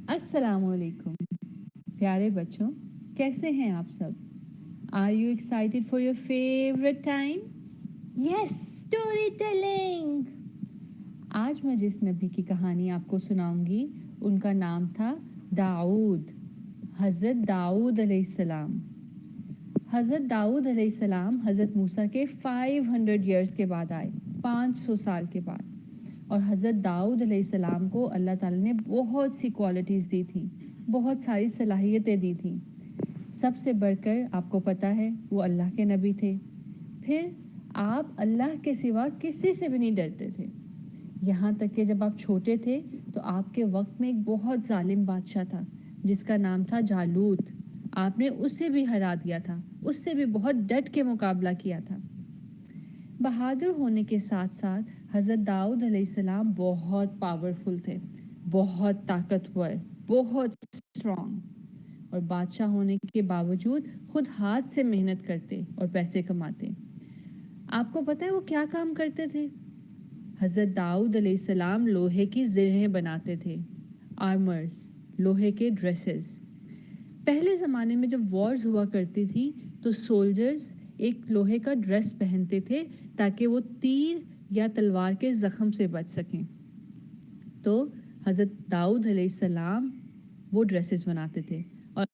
السلام علیکم پیارے بچوں، کیسے ہیں آپ سب؟ Are you excited for your favourite time? Yes, story telling. آج میں جس نبی کی کہانی آپ کو سناؤں گی ان کا نام تھا داؤد، حضرت داؤد علیہ السلام۔ حضرت داؤد علیہ السلام حضرت موسیٰ کے 500 ایئرس کے بعد آئے، 500 سال کے بعد۔ اور حضرت داؤد علیہ السلام کو اللہ تعالیٰ نے بہت سی کوالٹیز دی تھیں، بہت ساری صلاحیتیں دی تھیں۔ سب سے بڑھ کر آپ کو پتہ ہے وہ اللہ کے نبی تھے۔ پھر آپ اللہ کے سوا کسی سے بھی نہیں ڈرتے تھے، یہاں تک کہ جب آپ چھوٹے تھے تو آپ کے وقت میں ایک بہت ظالم بادشاہ تھا جس کا نام تھا جالوت۔ آپ نے اسے بھی ہرا دیا تھا، اس سے بھی بہت ڈٹ کے مقابلہ کیا تھا۔ بہادر ہونے کے ساتھ ساتھ حضرت داؤد علیہ السلام بہت پاورفل تھے، بہت طاقتور، بہت اسٹرانگ، اور بادشاہ ہونے کے باوجود خود ہاتھ سے محنت کرتے اور پیسے کماتے۔ آپ کو پتہ ہے وہ کیا کام کرتے تھے؟ حضرت داؤد علیہ السلام لوہے کی زرہیں بناتے تھے، آرمرز، لوہے کے ڈریسز۔ پہلے زمانے میں جب وارز ہوا کرتی تھی تو سولجرز ایک لوہے کا ڈریس پہنتے تھے تاکہ وہ تیر یا تلوار کے زخم سے بچ سکیں۔ تو حضرت داؤد علیہ السلام وہ ڈریسز بناتے تھے، اور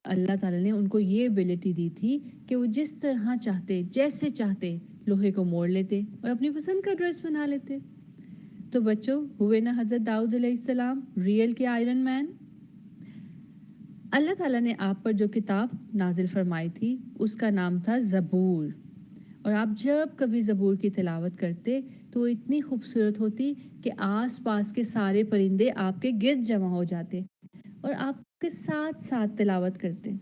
اللہ تعالیٰ نے ان کو یہ ایبلٹی دی تھی کہ وہ جس طرح چاہتے، جیسے چاہتے لوہے کو موڑ لیتے اور اپنی پسند کا ڈریس بنا لیتے۔ تو بچوں، ہوئے نا حضرت داؤد علیہ السلام ریئل کے آئرن مین؟ اللہ تعالیٰ نے آپ پر جو کتاب نازل فرمائی تھی اس کا نام تھا زبور، اور آپ جب کبھی زبور کی تلاوت کرتے تو وہ اتنی خوبصورت ہوتی کہ آس پاس کے سارے پرندے آپ کے گرد جمع ہو جاتے اور آپ کے ساتھ ساتھ تلاوت کرتے۔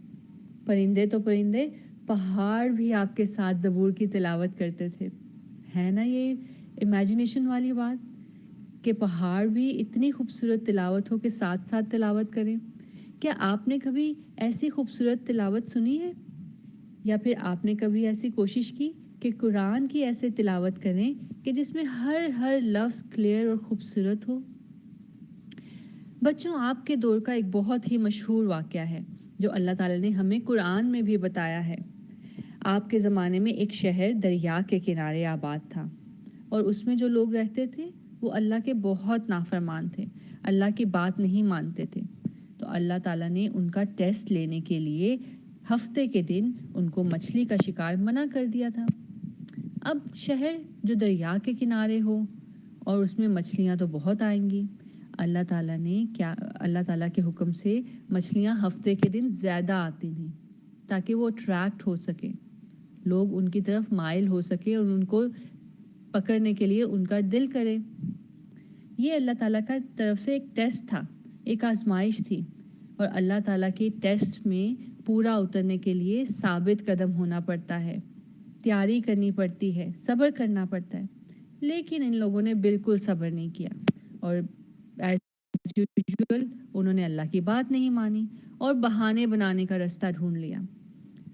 پرندے تو پرندے، پہاڑ بھی آپ کے ساتھ زبور کی تلاوت کرتے تھے۔ ہے نا یہ امیجنیشن والی بات کہ پہاڑ بھی اتنی خوبصورت تلاوت ہو کہ ساتھ ساتھ تلاوت کریں؟ کیا آپ نے کبھی ایسی خوبصورت تلاوت سنی ہے؟ یا پھر آپ نے کبھی ایسی کوشش کی کہ قرآن کی ایسے تلاوت کریں کہ جس میں ہر لفظ کلیئر اور خوبصورت ہو؟ بچوں، آپ کے دور کا ایک بہت ہی مشہور واقعہ ہے جو اللہ تعالیٰ نے ہمیں قرآن میں بھی بتایا ہے۔ آپ کے زمانے میں ایک شہر دریا کے کنارے آباد تھا، اور اس میں جو لوگ رہتے تھے وہ اللہ کے بہت نافرمان تھے، اللہ کی بات نہیں مانتے تھے۔ تو اللہ تعالیٰ نے ان کا ٹیسٹ لینے کے لیے ہفتے کے دن ان کو مچھلی کا شکار منع کر دیا تھا۔ اب شہر جو دریا کے کنارے ہو اور اس میں مچھلیاں تو بہت آئیں گی۔ اللہ تعالیٰ کے حکم سے مچھلیاں ہفتے کے دن زیادہ آتی تھیں تاکہ وہ اٹریکٹ ہو سکے، لوگ ان کی طرف مائل ہو سکے اور ان کو پکڑنے کے لیے ان کا دل کرے۔ یہ اللہ تعالیٰ کا طرف سے ایک ٹیسٹ تھا، ایک آزمائش تھی، اور اللہ تعالیٰ کے ٹیسٹ میں پورا اترنے کے لیے ثابت قدم ہونا پڑتا ہے، تیاری کرنی پڑتی ہے، صبر کرنا پڑتا ہے۔ لیکن ان لوگوں نے بالکل صبر نہیں کیا، اور ایز یوزول انہوں نے اللہ کی بات نہیں مانی اور بہانے بنانے کا رستہ ڈھونڈ لیا۔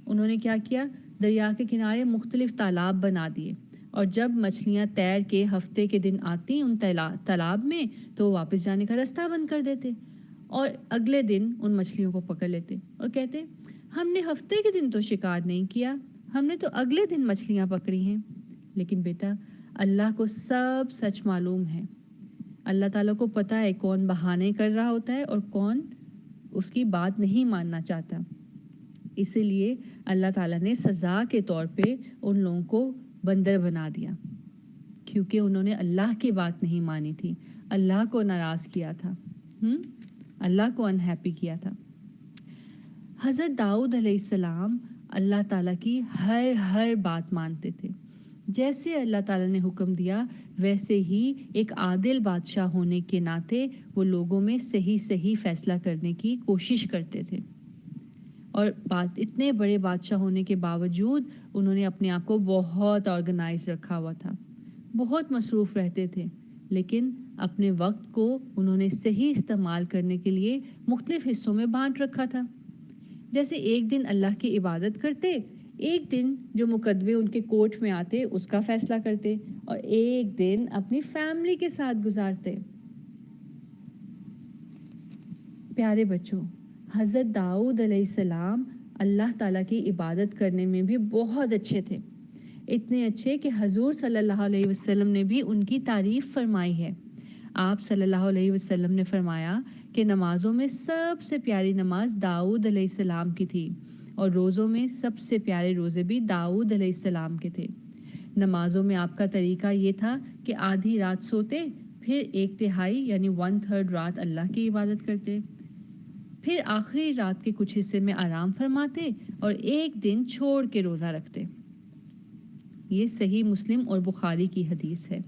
انہوں نے کیا کیا؟ دریا کے کنارے مختلف تالاب بنا دیے، اور جب مچھلیاں تیر کے ہفتے کے دن آتی ان تالاب میں تو واپس جانے کا رستہ بند کر دیتے، اور اگلے دن ان مچھلیوں کو پکڑ لیتے اور کہتے ہم نے ہفتے کے دن تو شکار نہیں کیا، ہم نے تو اگلے دن مچھلیاں پکڑی ہیں۔ لیکن بیٹا، اللہ کو سب سچ معلوم ہے۔ اللہ تعالیٰ کو پتہ ہے کون بہانے کر رہا ہوتا ہے اور کون اس کی بات نہیں ماننا چاہتا۔ اسی لیے اللہ تعالیٰ نے سزا کے طور پہ ان لوگوں کو بندر بنا دیا، کیونکہ انہوں نے اللہ کی بات نہیں مانی تھی، اللہ کو ناراض کیا تھا، اللہ کو انہیپی کیا تھا۔ حضرت داؤد علیہ السلام اللہ تعالیٰ کی ہر بات مانتے تھے۔ جیسے اللہ تعالیٰ نے حکم دیا ویسے ہی ایک عادل بادشاہ ہونے کے ناطے وہ لوگوں میں صحیح فیصلہ کرنے کی کوشش کرتے تھے، اور اتنے بڑے بادشاہ ہونے کے باوجود انہوں نے اپنے آپ کو بہت آرگنائز رکھا ہوا تھا، بہت مصروف رہتے تھے، لیکن اپنے وقت کو انہوں نے صحیح استعمال کرنے کے لیے مختلف حصوں میں بانٹ رکھا تھا۔ جیسے ایک دن اللہ کی عبادت کرتے، ایک دن جو مقدمے ان کے کورٹ میں آتے اس کا فیصلہ کرتے، اور ایک دن اپنی فیملی کے ساتھ گزارتے۔ پیارے بچوں، حضرت داؤد علیہ السلام اللہ تعالیٰ کی عبادت کرنے میں بھی بہت اچھے تھے، اتنے اچھے کہ حضور صلی اللہ علیہ وسلم نے بھی ان کی تعریف فرمائی ہے۔ آپ صلی اللہ علیہ وسلم نے فرمایا کہ نمازوں میں سب سے پیاری نماز داؤد علیہ السلام کی تھی، اور روزوں میں سب سے پیارے روزے بھی داؤد علیہ السلام کے تھے۔ نمازوں میں آپ کا طریقہ یہ تھا کہ آدھی رات سوتے، پھر 1/3 یعنی 1/3 رات اللہ کی عبادت کرتے، پھر آخری رات کے کچھ حصے میں آرام فرماتے اور ایک دن چھوڑ کے روزہ رکھتے۔ یہ صحیح مسلم اور بخاری کی حدیث ہے۔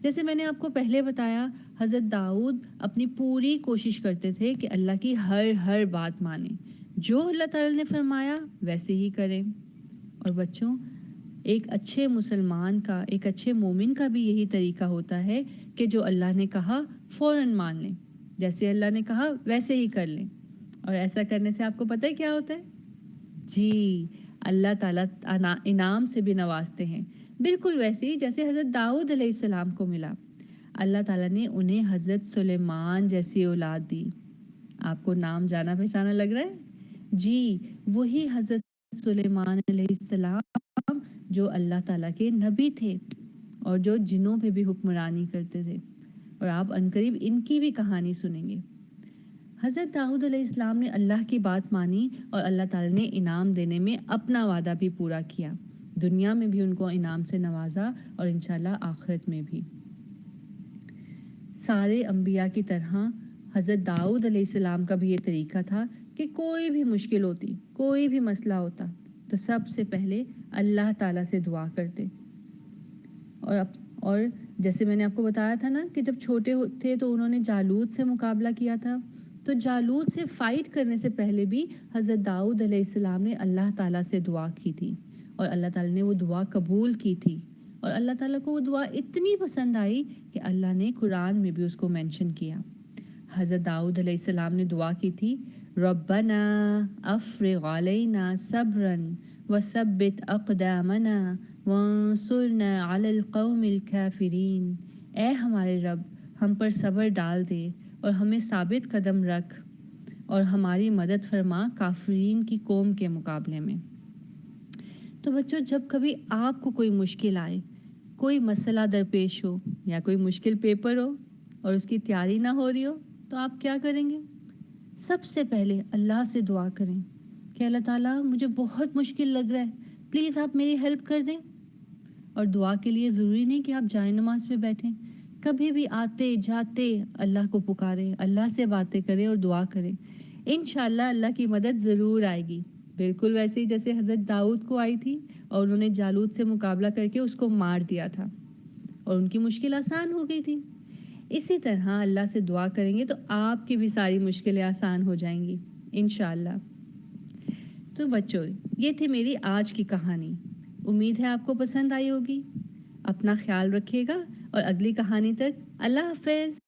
جیسے میں نے آپ کو پہلے بتایا، حضرت داؤد اپنی پوری کوشش کرتے تھے کہ اللہ کی ہر بات مانیں، جو اللہ تعالیٰ نے فرمایا ویسے ہی کریں۔ اور بچوں، ایک اچھے مسلمان کا، ایک اچھے مومن کا بھی یہی طریقہ ہوتا ہے کہ جو اللہ نے کہا فوراً مان لیں، جیسے اللہ نے کہا ویسے ہی کر لیں۔ اور ایسا کرنے سے آپ کو پتہ ہے کیا ہوتا ہے؟ جی، اللہ تعالیٰ انعام سے بھی نوازتے ہیں، بالکل ویسے ہی جیسے حضرت داؤد علیہ السلام کو ملا۔ اللہ تعالیٰ نے انہیں حضرت سلیمان جیسی اولاد دی۔ آپ کو نام جانا پہچانا لگ رہا ہے؟ جی، وہی حضرت سلیمان علیہ السلام جو اللہ تعالیٰ کے نبی تھے اور جو جنوں پہ بھی حکمرانی کرتے تھے، اور آپ عنقریب ان کی بھی کہانی سنیں گے۔ حضرت داؤد علیہ السلام نے اللہ کی بات مانی اور اللہ تعالیٰ نے انعام دینے میں اپنا وعدہ بھی پورا کیا، دنیا میں بھی ان کو انعام سے نوازا اور انشاءاللہ آخرت میں بھی۔ سارے انبیاء کی طرح حضرت داؤد علیہ السلام کا بھی یہ طریقہ تھا کہ کوئی بھی مشکل ہوتی، کوئی بھی مسئلہ ہوتا تو سب سے پہلے اللہ تعالیٰ سے دعا کرتے۔ اور جیسے میں نے آپ کو بتایا تھا نا کہ جب چھوٹے تھے تو انہوں نے جالوت سے مقابلہ کیا تھا، تو جالوت سے فائٹ کرنے سے پہلے بھی حضرت داؤد علیہ السلام نے اللہ تعالیٰ سے دعا کی تھی، اور اللہ تعالیٰ نے وہ دعا قبول کی تھی، اور اللہ تعالیٰ کو وہ دعا اتنی پسند آئی کہ اللہ نے قرآن میں بھی اس کو مینشن کیا۔ حضرت داؤد علیہ السلام نے دعا کی تھی، ربنا افرغ علینا صبرا وثبت اقدامنا وانصرنا علی القوم الکافرین۔ اے ہمارے رب، ہم پر صبر ڈال دے اور ہمیں ثابت قدم رکھ، اور ہماری مدد فرما کافرین کی قوم کے مقابلے میں۔ تو بچوں، جب کبھی آپ کو کوئی مشکل آئے، کوئی مسئلہ درپیش ہو یا کوئی مشکل پیپر ہو اور اس کی تیاری نہ ہو رہی ہو، تو آپ کیا کریں گے؟ سب سے پہلے اللہ سے دعا کریں کہ اللہ تعالیٰ مجھے بہت مشکل لگ رہا ہے، پلیز آپ میری ہیلپ کر دیں۔ اور دعا کے لیے ضروری نہیں کہ آپ جائے نماز پہ بیٹھیں، کبھی بھی آتے جاتے اللہ کو پکاریں، اللہ سے باتیں کریں اور دعا کریں، انشاءاللہ اللہ کی مدد ضرور آئے گی، بالکل ویسے ہی جیسے حضرت داؤد کو آئی تھی اور انہوں نے جالوت سے مقابلہ کر کے اس کو مار دیا تھا اور ان کی مشکل آسان ہو گئی تھی۔ اسی طرح اللہ سے دعا کریں گے تو آپ کی بھی ساری مشکلیں آسان ہو جائیں گی انشاءاللہ۔ تو بچوں، یہ تھی میری آج کی کہانی، امید ہے آپ کو پسند آئی ہوگی۔ اپنا خیال رکھیے گا اور اگلی کہانی تک اللہ حافظ۔